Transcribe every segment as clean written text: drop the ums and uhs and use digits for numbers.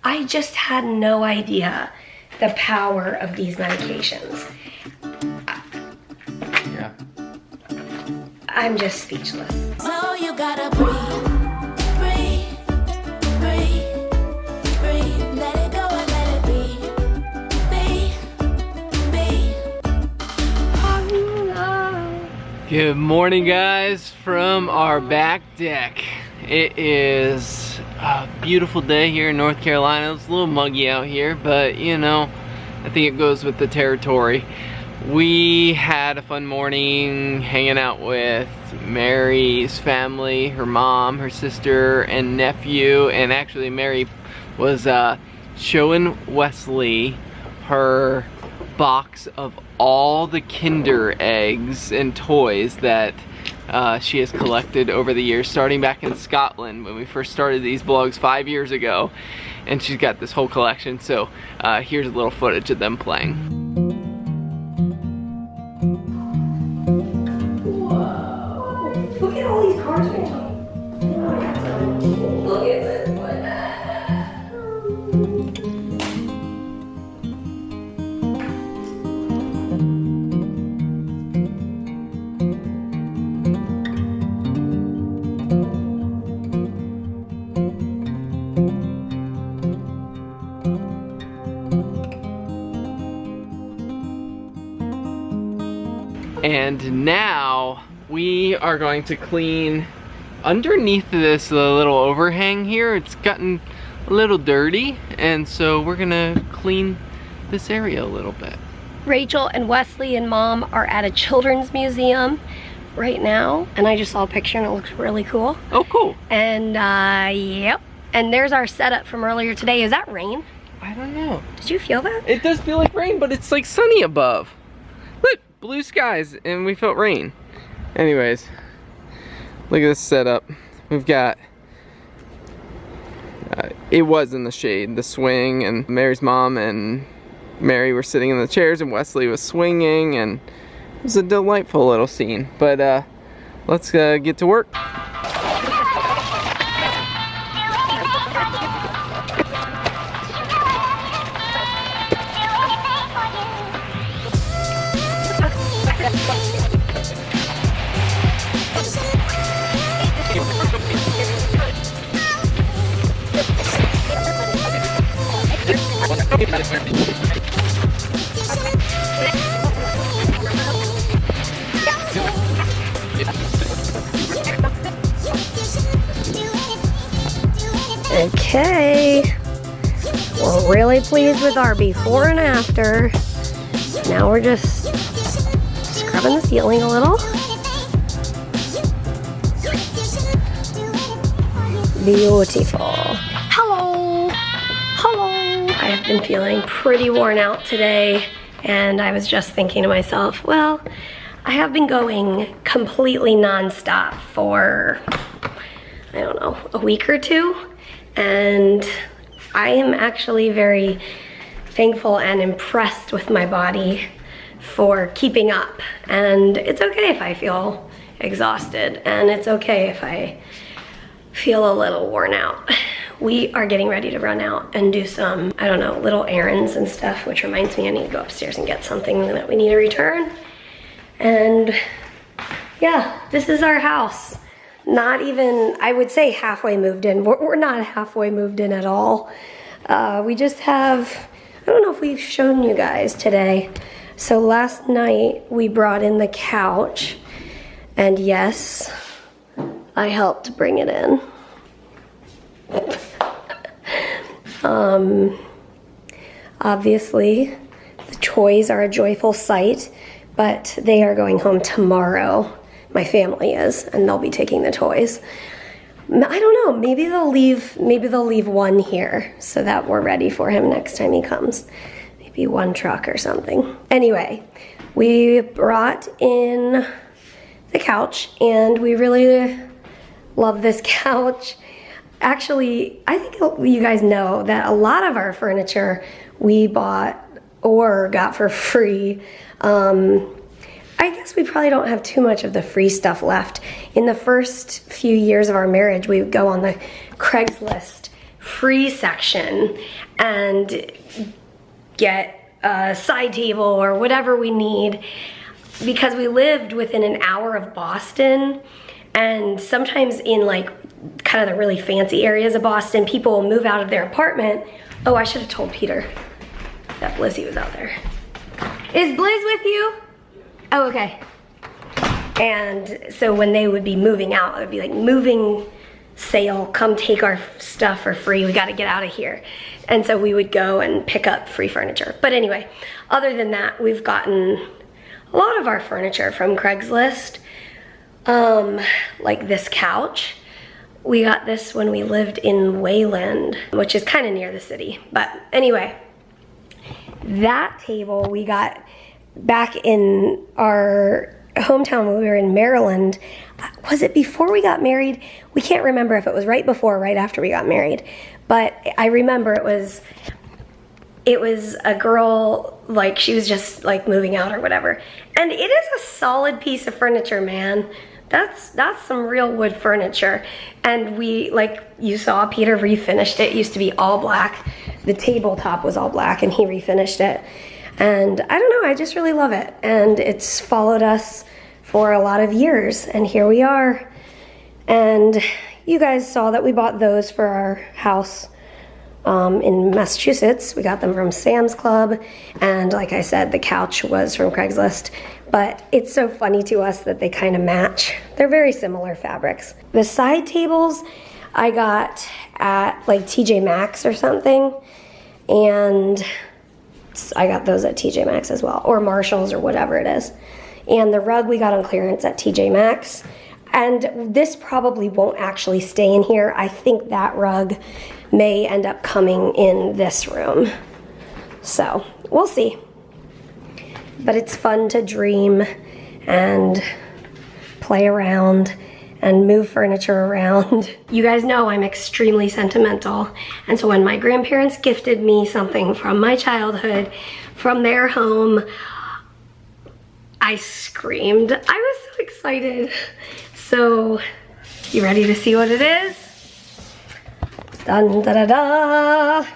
I just had no idea the power of these medications. Yeah. I'm just speechless. So you gotta breathe, breathe, breathe, breathe. Let it go and let it be. Good morning, guys, from our back deck. It is a beautiful day here in North Carolina. It's a little muggy out here, but you know, I think it goes with the territory. We had a fun morning hanging out with Mary's family, her mom, her sister, and nephew. And actually Mary was showing Wesley her box of all the Kinder eggs and toys that she has collected over the years, starting back in Scotland when we first started these vlogs 5 years ago. And she's got this whole collection, so here's a little footage of them playing. Look at all these cars, Rachel. Look at this one. And now we are going to clean underneath this little overhang here. It's gotten a little dirty, and so we're gonna clean this area a little bit. Rachel and Wesley and Mom are at a children's museum right now, and I just saw a picture and it looks really cool. Oh, cool. And yep. And there's our setup from earlier today. Is that rain? I don't know. Did you feel that? It does feel like rain, but it's like sunny above. Look, blue skies, and we felt rain. Anyways, look at this setup. We've got, it was in the shade, the swing, and Mary's mom and Mary were sitting in the chairs and Wesley was swinging, and it was a delightful little scene. But let's get to work. Okay, we're really pleased with our before and after. Now we're just scrubbing the ceiling a little. Beautiful. Hello, hello. I have been feeling pretty worn out today, and I was just thinking to myself, well, I have been going completely non-stop for, I don't know, a week or two. And I am actually very thankful and impressed with my body for keeping up. And it's okay if I feel exhausted, and it's okay if I feel a little worn out. We are getting ready to run out and do some, I don't know, little errands and stuff, which reminds me I need to go upstairs and get something that we need to return. And yeah, this is our house. Not even, I would say halfway moved in. We're not halfway moved in at all. We just have, I don't know if we've shown you guys today. So last night we brought in the couch, and yes, I helped bring it in. Obviously, the toys are a joyful sight, but they are going home tomorrow. My family is, and they'll be taking the toys. I don't know, maybe they'll leave one here so that we're ready for him next time he comes. Maybe one truck or something. Anyway, we brought in the couch, and we really love this couch. Actually, I think you guys know that a lot of our furniture we bought or got for free. I guess we probably don't have too much of the free stuff left. In the first few years of our marriage, we would go on the Craigslist Free section and get a side table or whatever we need, because we lived within an hour of Boston, and sometimes in like kind of the really fancy areas of Boston, people will move out of their apartment. Oh, I should have told Peter that Blizzy was out there. Is Blizz with you? Oh, okay. And so when they would be moving out, it would be like moving sale, come take our stuff for free, we got to get out of here. And so we would go and pick up free furniture. But anyway, other than that, we've gotten a lot of our furniture from Craigslist. Like this couch, we got this when we lived in Wayland, which is kind of near the city. But anyway, that table we got back in our hometown when we were in Maryland. Was it before we got married? We can't remember if it was right before or right after we got married. But I remember it was a girl, like she was just like moving out or whatever. And it is a solid piece of furniture, man. That's some real wood furniture. And we, like you saw, Peter refinished it. It used to be all black. The tabletop was all black and he refinished it. And I don't know, I just really love it. And it's followed us for a lot of years. And here we are. And you guys saw that we bought those for our house in Massachusetts. We got them from Sam's Club. And like I said, the couch was from Craigslist. But it's so funny to us that they kind of match. They're very similar fabrics. The side tables I got at like TJ Maxx or something. And I got those at TJ Maxx as well, or Marshall's or whatever it is. And the rug we got on clearance at TJ Maxx. And this probably won't actually stay in here. I think that rug may end up coming in this room. So we'll see. But it's fun to dream and play around and move furniture around. You guys know I'm extremely sentimental. And so when my grandparents gifted me something from my childhood, from their home, I screamed. I was so excited. So, you ready to see what it is? Dun da da da!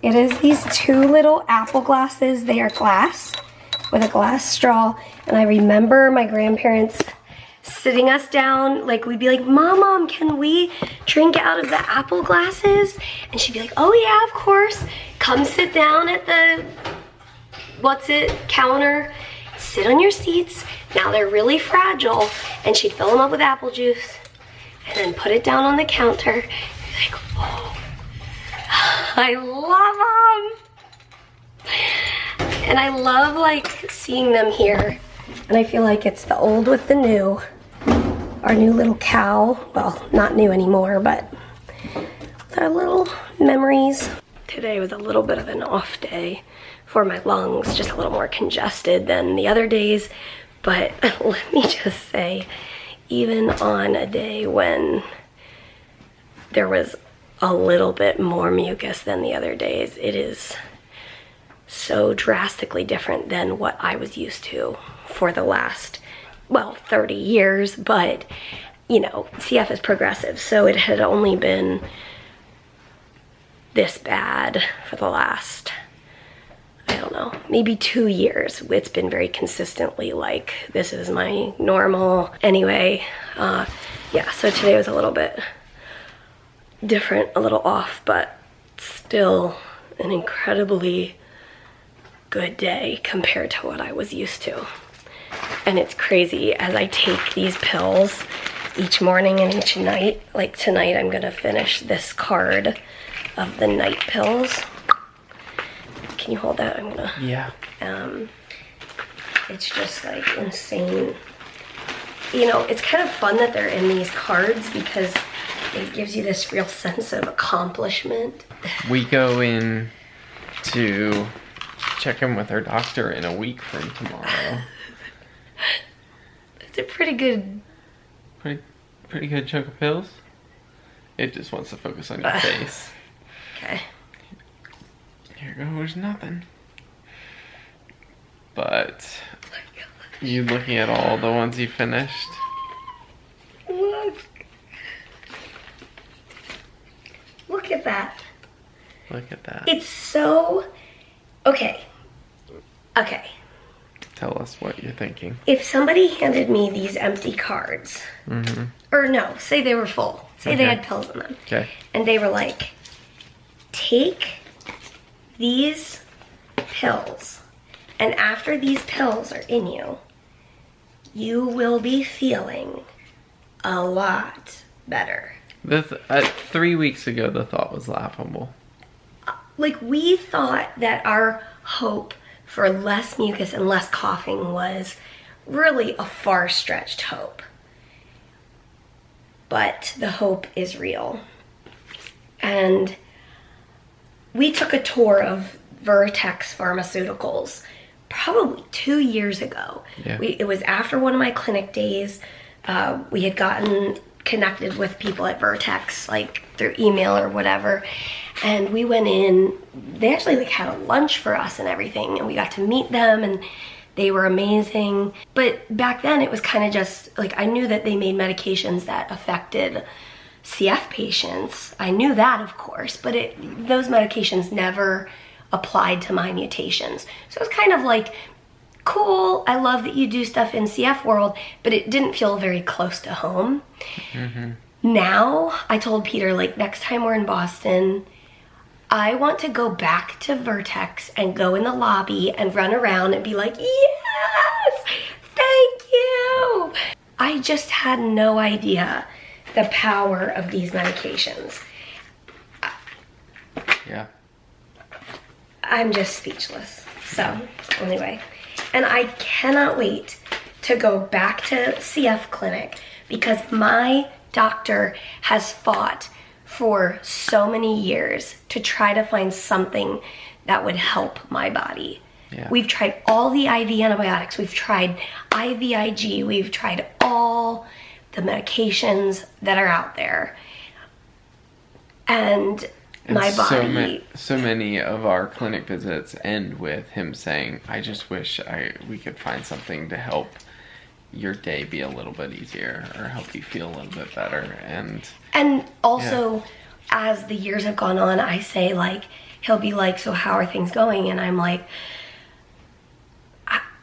It is these two little apple glasses. They are glass with a glass straw. And I remember my grandparents sitting us down, like we'd be like, Mom, can we drink out of the apple glasses? And she'd be like, oh yeah, of course. Come sit down at the, counter. Sit on your seats. Now they're really fragile. And she'd fill them up with apple juice and then put it down on the counter. And be like, oh, I love them. And I love like seeing them here. And I feel like it's the old with the new. Our new little cow. Well, not new anymore, but they're little memories. Today was a little bit of an off day for my lungs, just a little more congested than the other days. But let me just say, even on a day when there was a little bit more mucus than the other days, it is so drastically different than what I was used to for the last, well, 30 years. But, you know, CF is progressive, so it had only been this bad for the last, I don't know, maybe 2 years. It's been very consistently like, this is my normal. Anyway, yeah, so today was a little bit different, a little off, but still an incredibly good day compared to what I was used to. And it's crazy, as I take these pills each morning and each night, like tonight I'm gonna finish this card of the night pills. Can you hold that? I'm gonna. Yeah. It's just like insane. You know, it's kind of fun that they're in these cards because it gives you this real sense of accomplishment. We go in to check in with our doctor in a week from tomorrow. It's a pretty good chunk of pills. It just wants to focus on your face. Okay. Here goes nothing. But you looking at all the ones you finished? Look at that. It's so, okay. Tell us what you're thinking. If somebody handed me these empty cards, or no, say they were full, say they had pills in them, Okay. and they were like, take these pills, and after these pills are in you, you will be feeling a lot better. 3 weeks ago, the thought was laughable. Like, we thought that our hope for less mucus and less coughing was really a far-stretched hope. But the hope is real. And we took a tour of Vertex Pharmaceuticals probably 2 years ago. Yeah. It was after one of my clinic days. We had gotten connected with people at Vertex, like through email or whatever. And we went in, they actually like had a lunch for us and everything, and we got to meet them, and they were amazing. But back then it was kind of just like, I knew that they made medications that affected CF patients. I knew that, of course, but those medications never applied to my mutations. So it was kind of like, cool, I love that you do stuff in CF world, but it didn't feel very close to home. Now, I told Peter, like, next time we're in Boston, I want to go back to Vertex and go in the lobby and run around and be like, yes, thank you. I just had no idea the power of these medications. Yeah. I'm just speechless. So, anyway. And I cannot wait to go back to CF clinic because my doctor has fought for so many years to try to find something that would help my body. Yeah. We've tried all the IV antibiotics, we've tried IVIG, we've tried all the medications that are out there. And my body... So many of our clinic visits end with him saying, I just wish we could find something to help your day be a little bit easier or help you feel a little bit better. And also, as the years have gone on, I say, like, he'll be like, so how are things going? And I'm like,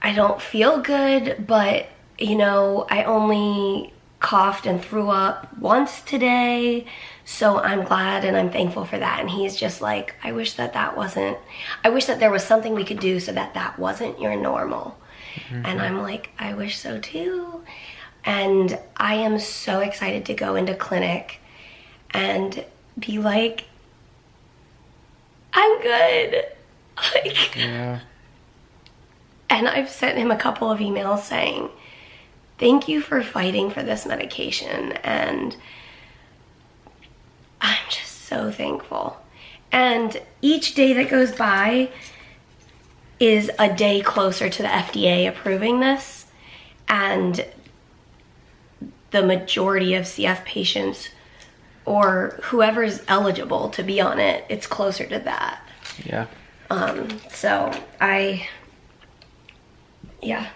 I don't feel good, but, you know, I only coughed and threw up once today, so I'm glad and I'm thankful for that. And he's just like, I wish that there was something we could do so that wasn't your normal. And I'm like, I wish so too. And I am so excited to go into clinic and be like, I'm good. Like, yeah. And I've sent him a couple of emails saying, thank you for fighting for this medication. And I'm just so thankful. And each day that goes by is a day closer to the FDA approving this. And the majority of CF patients or whoever's eligible to be on it, it's closer to that. Yeah. So yeah.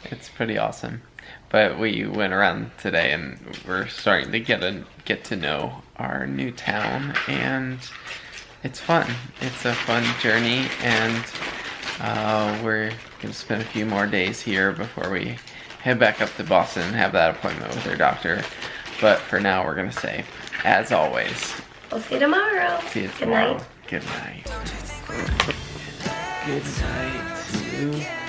It's pretty awesome. But we went around today and we're starting to get to know our new town, and it's fun. It's a fun journey, and we're gonna spend a few more days here before we head back up to Boston and have that appointment with our doctor. But for now, we're gonna say, as always, We'll see you tomorrow. see you tomorrow. Good night. Good night. Good night to you.